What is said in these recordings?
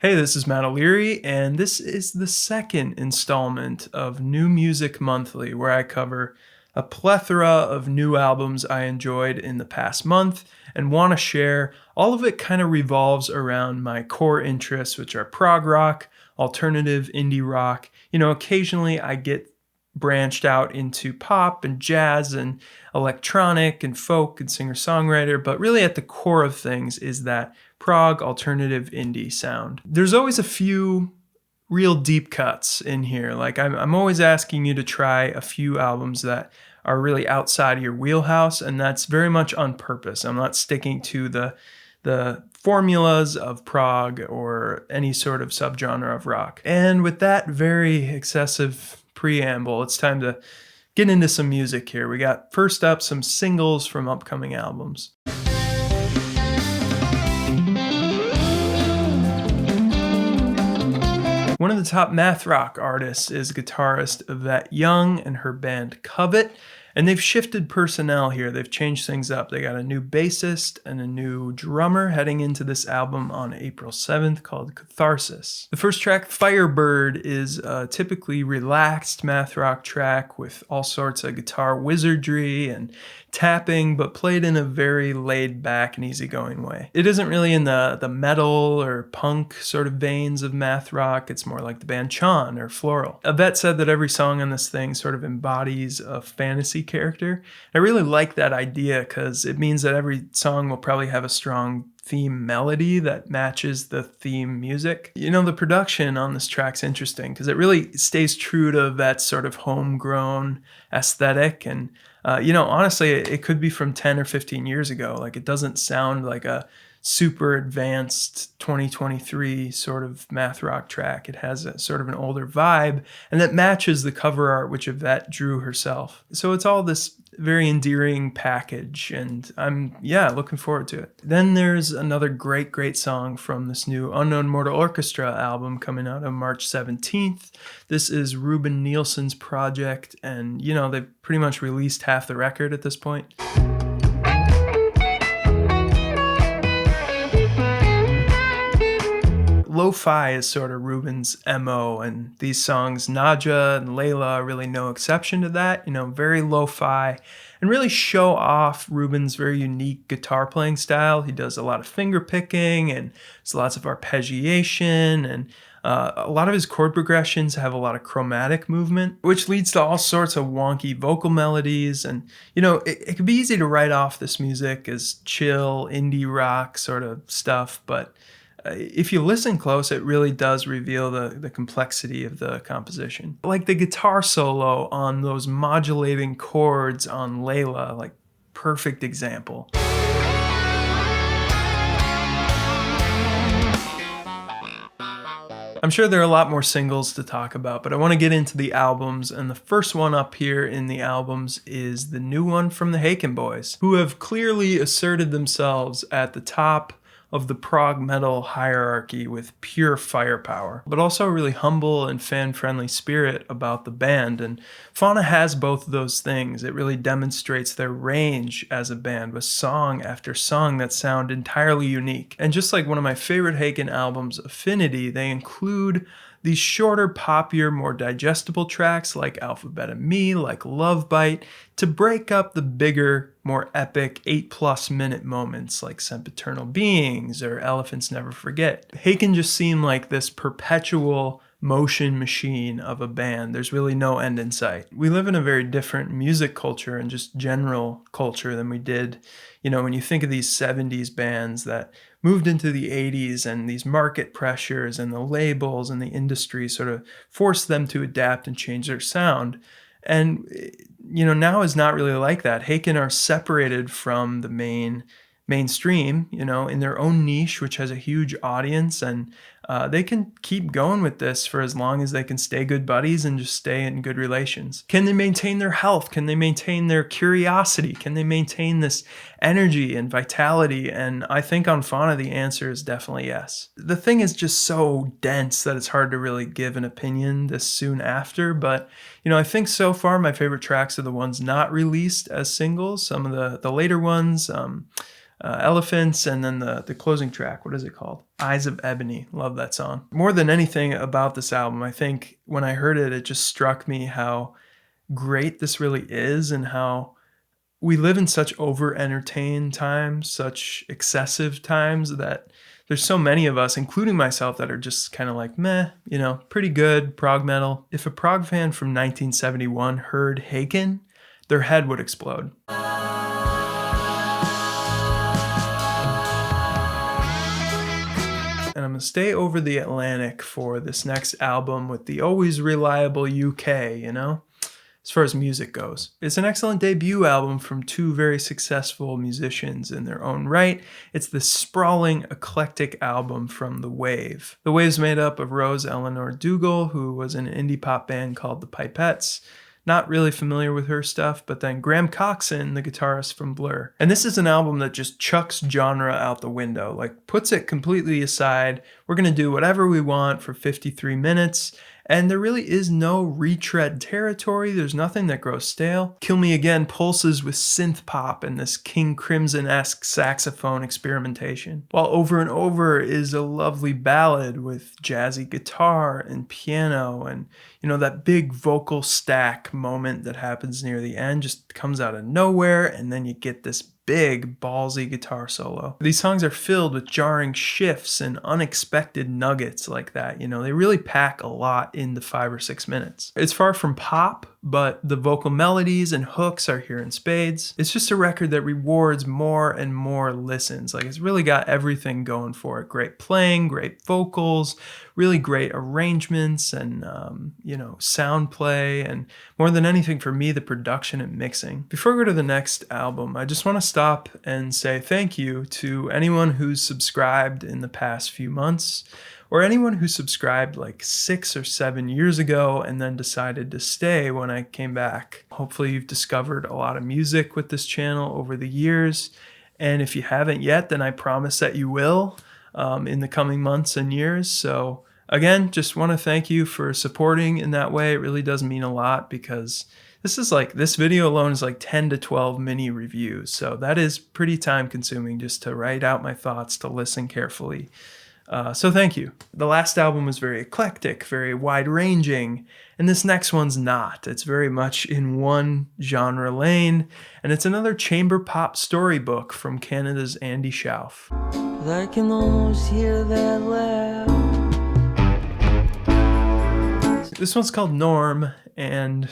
Hey, this is Matt O'Leary, and this is the second installment of New Music Monthly, where I cover a plethora of new albums I enjoyed in the past month and want to share. All of it kind of revolves around my core interests, which are prog rock, alternative indie rock. Occasionally I get branched out into pop and jazz and electronic and folk and singer-songwriter, but really at the core of things is that prog alternative indie sound. There's always a few real deep cuts in here. Like I'm always asking you to try a few albums that are really outside of your wheelhouse, and that's very much on purpose. I'm not sticking to the formulas of prog or any sort of subgenre of rock. And with that very excessive preamble, it's time to get into some music here. We got first up some singles from upcoming albums. One of the top math rock artists is guitarist Yvette Young and her band COVET, and they've shifted personnel here. They've changed things up. They got a new bassist and a new drummer heading into this album on April 7th called Catharsis. The first track, FIREBIRD, is a typically relaxed math rock track with all sorts of guitar wizardry and tapping, but played in a very laid back and easygoing way. It isn't really in the metal or punk sort of veins of math rock. It's more like the band Chon or Floral. Yvette said that every song on this thing sort of embodies a fantasy character. I really like that idea because it means that every song will probably have a strong theme melody that matches the theme music. The production on this track's interesting because it really stays true to that sort of homegrown aesthetic. And honestly, it could be from 10 or 15 years ago. Like, it doesn't sound like a super advanced 2023 sort of math rock track. It has a sort of an older vibe, and that matches the cover art, which Yvette drew herself. So it's all this very endearing package, and I'm looking forward to it. Then there's another great song from this new Unknown Mortal Orchestra album coming out on March 17th. This is Ruben Nielsen's project, and they've pretty much released half the record at this point. Lo-fi is sort of Ruben's MO, and these songs, Naja and Layla, are really no exception to that. Very lo-fi, and really show off Ruben's very unique guitar playing style. He does a lot of finger picking, and there's lots of arpeggiation, and a lot of his chord progressions have a lot of chromatic movement, which leads to all sorts of wonky vocal melodies. And, it can be easy to write off this music as chill, indie rock sort of stuff, but if you listen close, it really does reveal the complexity of the composition. Like the guitar solo on those modulating chords on Layla, like perfect example. I'm sure there are a lot more singles to talk about, but I want to get into the albums, and the first one up here in the albums is the new one from the Haken boys, who have clearly asserted themselves at the top of the prog metal hierarchy with pure firepower, but also a really humble and fan-friendly spirit about the band. And Fauna has both of those things. It really demonstrates their range as a band with song after song that sound entirely unique. And just like one of my favorite Haken albums, Affinity, they include these shorter, poppier, more digestible tracks like Alphabet and Me, like Love Bite, to break up the bigger, more epic 8+ minute moments like Sempiternal Beings or Elephants Never Forget. Haken just seemed like this perpetual motion machine of a band. There's really no end in sight. We live in a very different music culture and just general culture than we did, when you think of these 70s bands that moved into the 80s, and these market pressures and the labels and the industry sort of forced them to adapt and change their sound. And, now is not really like that. Haken are separated from the mainstream, in their own niche, which has a huge audience, and they can keep going with this for as long as they can stay good buddies and just stay in good relations. Can they maintain their health? Can they maintain their curiosity? Can they maintain this energy and vitality? And I think on Fauna, the answer is definitely yes. The thing is just so dense that it's hard to really give an opinion this soon after, but I think so far my favorite tracks are the ones not released as singles. Some of the later ones, elephants, and then the closing track. What is it called? Eyes of Ebony. Love that song. More than anything about this album, I think when I heard it, it just struck me how great this really is, and how we live in such over-entertained times, such excessive times, that there's so many of us, including myself, that are just kind of like, meh, you know, pretty good, prog metal. If a prog fan from 1971 heard Haken, their head would explode. And I'm going to stay over the Atlantic for this next album with the always reliable UK, you know, as far as music goes. It's an excellent debut album from two very successful musicians in their own right. It's the sprawling, eclectic album from the WAEVE. The WAEVE's made up of Rose Eleanor Dougal, who was in an indie pop band called the Pipettes. Not really familiar with her stuff, but then Graham Coxon, the guitarist from Blur. And this is an album that just chucks genre out the window, like puts it completely aside. We're gonna do whatever we want for 53 minutes. And there really is no retread territory. There's nothing that grows stale. Kill Me Again pulses with synth pop and this King Crimson-esque saxophone experimentation. While Over and Over is a lovely ballad with jazzy guitar and piano, and you know, that big vocal stack moment that happens near the end just comes out of nowhere, and then you get this big ballsy guitar solo. These songs are filled with jarring shifts and unexpected nuggets like that. You know, they really pack a lot into 5 or 6 minutes. It's far from pop, but the vocal melodies and hooks are here in spades. It's just a record that rewards more and more listens. Like, it's really got everything going for it. Great playing, great vocals, really great arrangements, and you know, sound play, and more than anything for me, the production and mixing. Before I go to the next album, I just want to stop and say thank you to anyone who's subscribed in the past few months, or anyone who subscribed like 6 or 7 years ago and then decided to stay when I came back. Hopefully you've discovered a lot of music with this channel over the years, and if you haven't yet, then I promise that you will in the coming months and years. So again, just want to thank you for supporting in that way. It really does mean a lot, because this video alone is like 10 to 12 mini reviews. So that is pretty time consuming just to write out my thoughts, to listen carefully. So thank you. The last album was very eclectic, very wide ranging, and this next one's not. It's very much in one genre lane, and it's another chamber pop storybook from Canada's Andy Shauf. I can almost hear that laugh. This one's called Norm, and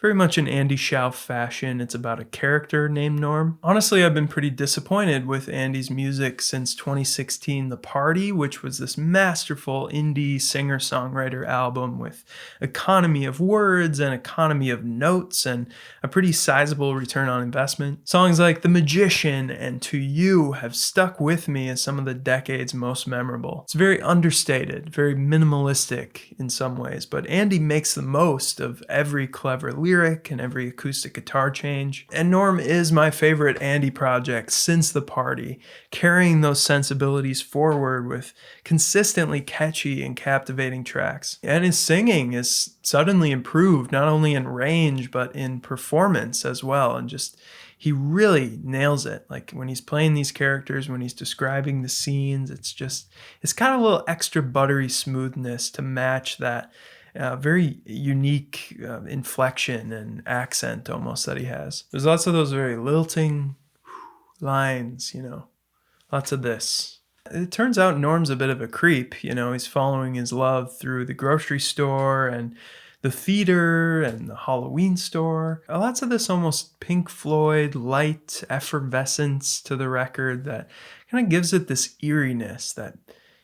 very much in Andy Shauf fashion, it's about a character named Norm. Honestly, I've been pretty disappointed with Andy's music since 2016 The Party, which was this masterful indie singer-songwriter album with economy of words and economy of notes and a pretty sizable return on investment. Songs like The Magician and To You have stuck with me as some of the decade's most memorable. It's very understated, very minimalistic in some ways, but Andy makes the most of every clever lyric and every acoustic guitar change. And Norm is my favorite Andy project since The Party, carrying those sensibilities forward with consistently catchy and captivating tracks. And his singing is suddenly improved, not only in range, but in performance as well. And just, he really nails it. Like when he's playing these characters, when he's describing the scenes, it's got a little extra buttery smoothness to match that very unique inflection and accent almost that he has. There's lots of those very lilting lines, you know, lots of this. It turns out Norm's a bit of a creep, you know, he's following his love through the grocery store and the theater and the Halloween store. Lots of this almost Pink Floyd light effervescence to the record that kind of gives it this eeriness that,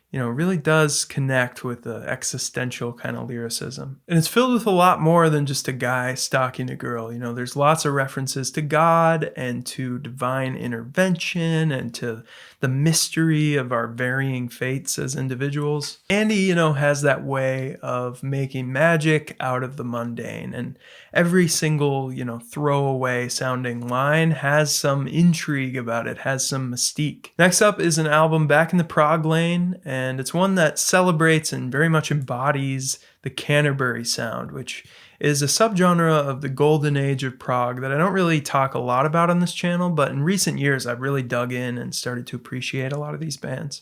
you know, really does connect with the existential kind of lyricism. And it's filled with a lot more than just a guy stalking a girl. You know, there's lots of references to God and to divine intervention and to the mystery of our varying fates as individuals. Andy, you know, has that way of making magic out of the mundane, and every single, you know, throwaway sounding line has some intrigue about it, has some mystique. Next up is an album back in the prog lane, and it's one that celebrates and very much embodies the Canterbury sound, which is a subgenre of the golden age of prog that I don't really talk a lot about on this channel, but in recent years I've really dug in and started to appreciate a lot of these bands.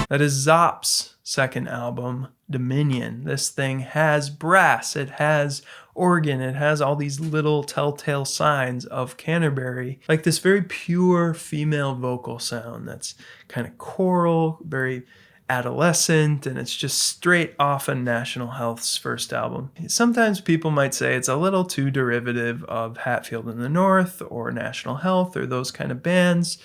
That is ZOPP's second album, Dominion. This thing has brass, it has organ, it has all these little telltale signs of Canterbury, like this very pure female vocal sound that's kind of choral, very adolescent, and it's just straight off of National Health's first album. Sometimes people might say it's a little too derivative of Hatfield in the North or National Health or those kind of bands.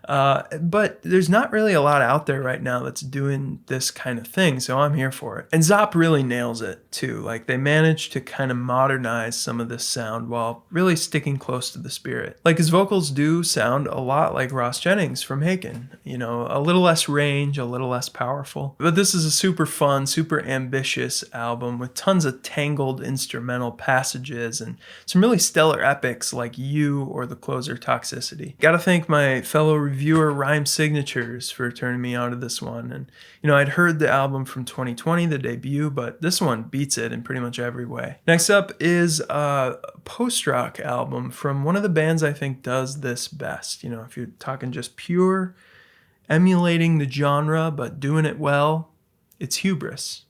But there's not really a lot out there right now that's doing this kind of thing, so I'm here for it. And ZOPP really nails it too. Like, they managed to kind of modernize some of this sound while really sticking close to the spirit. Like, his vocals do sound a lot like Ross Jennings from Haken. You know, a little less range, a little less powerful. But this is a super fun, super ambitious album with tons of tangled instrumental passages and some really stellar epics like You or the closer Toxicity. Gotta thank my fellow reviewer Rhyme Signatures for turning me on to this one. And you know, I'd heard the album from 2020, the debut, but this one beats it in pretty much every way. Next up is a post-rock album from one of the bands I think does this best. You know, if you're talking just pure emulating the genre but doing it well, it's HUBRIS.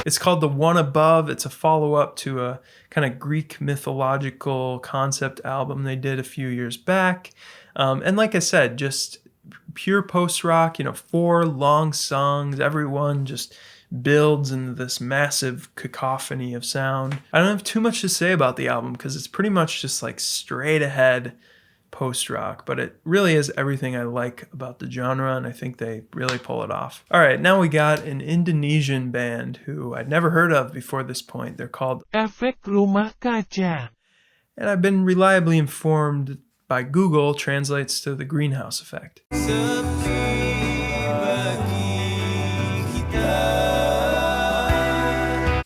It's called The One Above. It's a follow-up to a kind of Greek mythological concept album they did a few years back. And like I said, just pure post-rock, you know, 4 long songs. Everyone just builds into this massive cacophony of sound. I don't have too much to say about the album because it's pretty much just like straight ahead post-rock, but it really is everything I like about the genre, and I think they really pull it off. All right, now we got an Indonesian band who I'd never heard of before this point. They're called EFEK Rumah Kaca. And I've been reliably informed by Google translates to the greenhouse effect.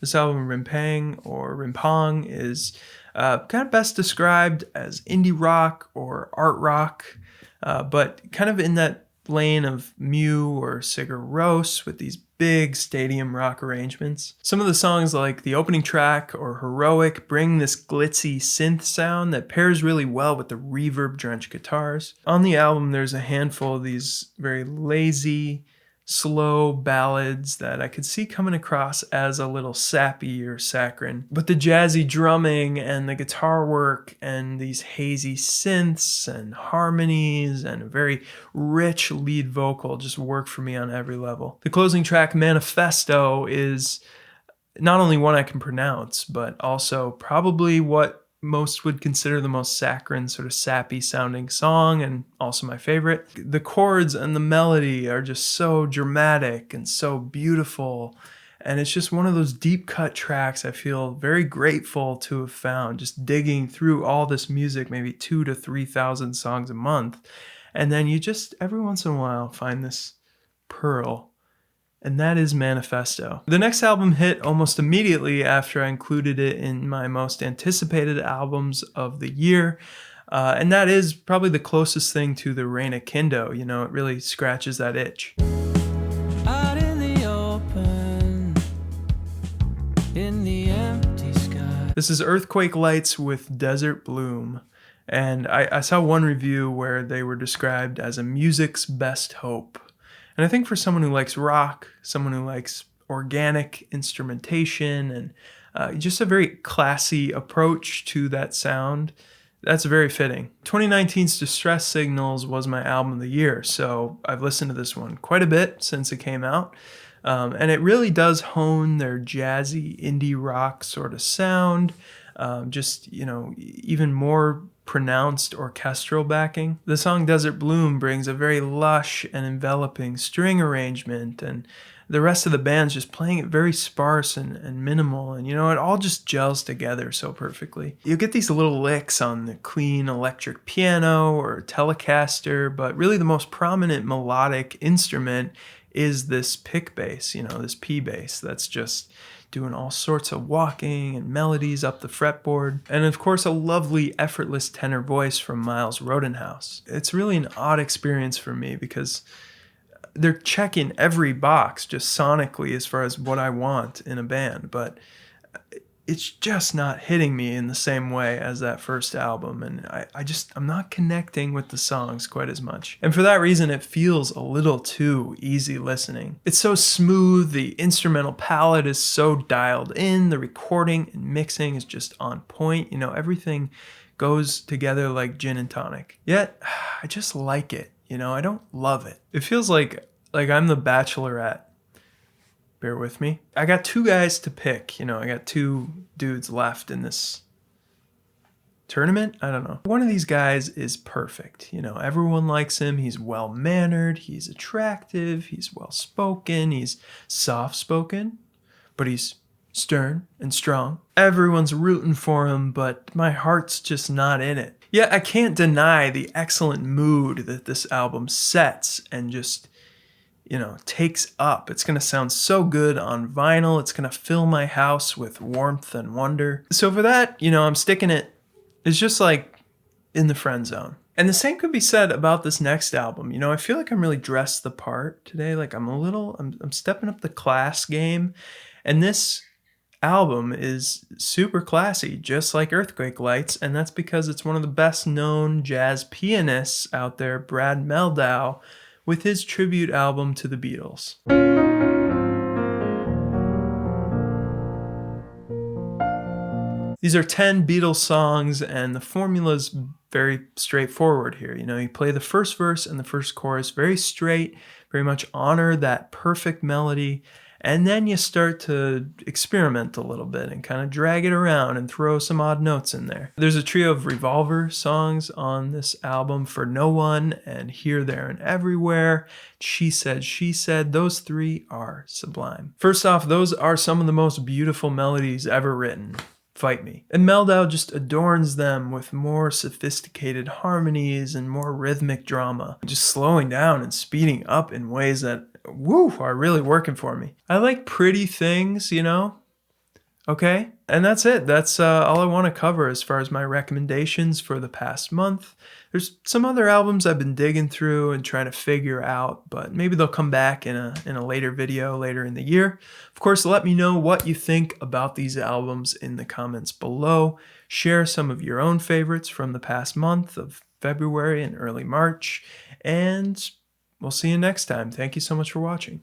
This album, RIMPANG or RIMPANG, is kind of best described as indie rock or art rock, but kind of in that lane of Mew or Sigur Rós with these big stadium rock arrangements. Some of the songs like the opening track or Heroic bring this glitzy synth sound that pairs really well with the reverb-drenched guitars. On the album, there's a handful of these very lazy, slow ballads that I could see coming across as a little sappy or saccharine. But the jazzy drumming and the guitar work and these hazy synths and harmonies and a very rich lead vocal just work for me on every level. The closing track, Manifesto, is not only one I can pronounce, but also probably what most would consider the most saccharine, sort of sappy sounding song, and also my favorite. The chords and the melody are just so dramatic and so beautiful, and it's just one of those deep cut tracks I feel very grateful to have found, just digging through all this music, maybe 2,000 to 3,000 songs a month, and then you just every once in a while find this pearl. And that is Manifesto. The next album hit almost immediately after I included it in my most anticipated albums of the year. And that is probably the closest thing to the Reina Kindo. You know, it really scratches that itch. Out in the open, in the empty sky. This is Earthquake Lights with Desert Bloom. And I saw one review where they were described as a music's best hope. And I think for someone who likes rock, someone who likes organic instrumentation, and just a very classy approach to that sound, that's very fitting. 2019's Distress Signals was my album of the year, so I've listened to this one quite a bit since it came out. And it really does hone their jazzy indie rock sort of sound, just, you know, even more pronounced orchestral backing. The song Desert Bloom brings a very lush and enveloping string arrangement, and the rest of the band's just playing it very sparse and minimal, and you know, it all just gels together so perfectly. You get these little licks on the clean electric piano or Telecaster, but really the most prominent melodic instrument is this pick bass, you know, this P bass that's just doing all sorts of walking and melodies up the fretboard. And of course, a lovely, effortless tenor voice from Miles Rodenhouse. It's really an odd experience for me because they're checking every box just sonically as far as what I want in a band, but it's just not hitting me in the same way as that first album, and I'm not connecting with the songs quite as much. And for that reason, it feels a little too easy listening. It's so smooth, the instrumental palette is so dialed in, the recording and mixing is just on point, you know, everything goes together like gin and tonic. Yet, I just like it, you know, I don't love it. It feels like I'm the Bachelorette. Bear with me. I got two guys to pick, you know, I got two dudes left in this tournament. I don't know. One of these guys is perfect. You know, everyone likes him. He's well-mannered. He's attractive. He's well-spoken. He's soft-spoken, but he's stern and strong. Everyone's rooting for him, but my heart's just not in it. Yet I can't deny the excellent mood that this album sets and just, you know, takes up. It's going to sound so good on vinyl. It's going to fill my house with warmth and wonder. So for that, you know, I'm sticking it. It's just like in the friend zone. And the same could be said about this next album. You know, I feel like I'm really dressed the part today. Like I'm stepping up the class game. And this album is super classy, just like Earthquake Lights. And that's because it's one of the best known jazz pianists out there, Brad Mehldau, with his tribute album to the Beatles. These are 10 Beatles songs, and the formula's very straightforward here. You know, you play the first verse and the first chorus very straight, very much honor that perfect melody, and then you start to experiment a little bit and kind of drag it around and throw some odd notes in there. There's a trio of Revolver songs on this album, For No One and Here, There, and Everywhere. She Said. Those three are sublime. First off, those are some of the most beautiful melodies ever written. Fight me. And Mehldau just adorns them with more sophisticated harmonies and more rhythmic drama, just slowing down and speeding up in ways that, woo, are really working for me. I like pretty things, you know? Okay? And that's it. That's all I want to cover as far as my recommendations for the past month. There's some other albums I've been digging through and trying to figure out, but maybe they'll come back in a later video later in the year. Of course, let me know what you think about these albums in the comments below. Share some of your own favorites from the past month of February and early March, and we'll see you next time. Thank you so much for watching.